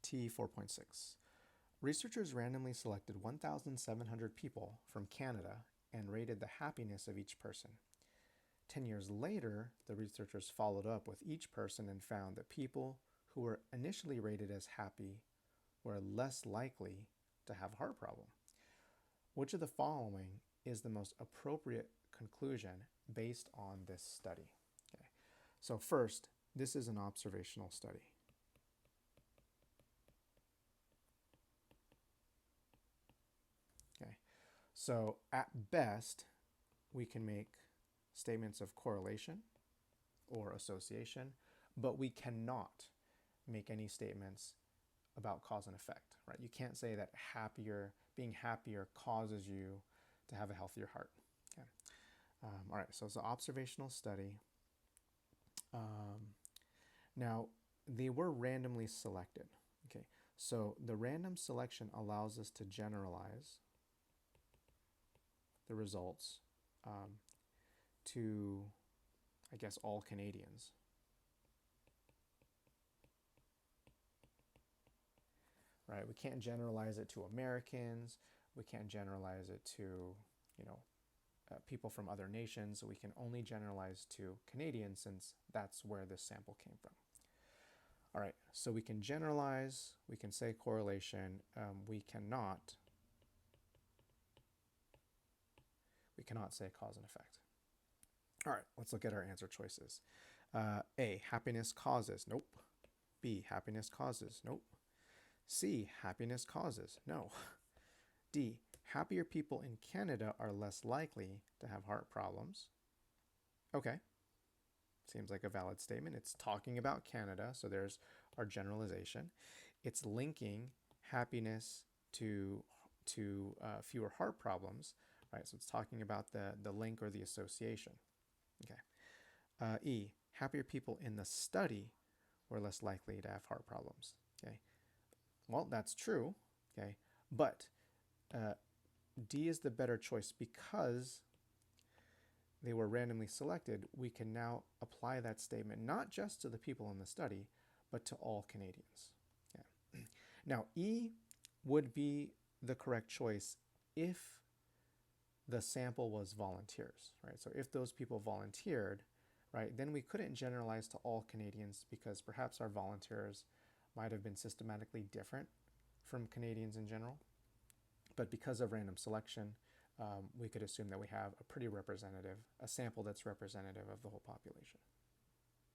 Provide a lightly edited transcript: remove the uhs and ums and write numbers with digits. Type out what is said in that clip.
T4.6. Researchers randomly selected 1,700 people from Canada and rated the happiness of each person. 10 years later, the researchers followed up with each person and found that people who were initially rated as happy were less likely to have a heart problem. Which of the following is the most appropriate conclusion based on this study? Okay. So first, this is an observational study. Okay. So at best, we can make statements of correlation or association, but we cannot make any statements about cause and effect, right? You can't say that being happier causes you to have a healthier heart. Okay. All right, so it's an observational study. Now, they were randomly selected. Okay, so the random selection allows us to generalize the results to, I guess, all Canadians. Right? We can't generalize it to Americans. We can't generalize it to, people from other nations. We can only generalize to Canadians since that's where this sample came from. All right, so we can generalize, we can say correlation, we cannot say cause and effect. All right, let's look at our answer choices. A, happiness causes, nope. B, happiness causes, nope. C, happiness causes, no. D, happier people in Canada are less likely to have heart problems. Okay, seems like a valid statement. It's talking about Canada, so there's our generalization. It's linking happiness to fewer heart problems, right? So it's talking about the link or the association. Okay. E, happier people in the study were less likely to have heart problems. Okay. Well, that's true. Okay, but D is the better choice because they were randomly selected. We can now apply that statement not just to the people in the study, but to all Canadians. Okay. Now, E would be the correct choice if the sample was volunteers, right? So if those people volunteered, right, then we couldn't generalize to all Canadians because perhaps our volunteers might have been systematically different from Canadians in general. But because of random selection, we could assume that we have a sample that's representative of the whole population.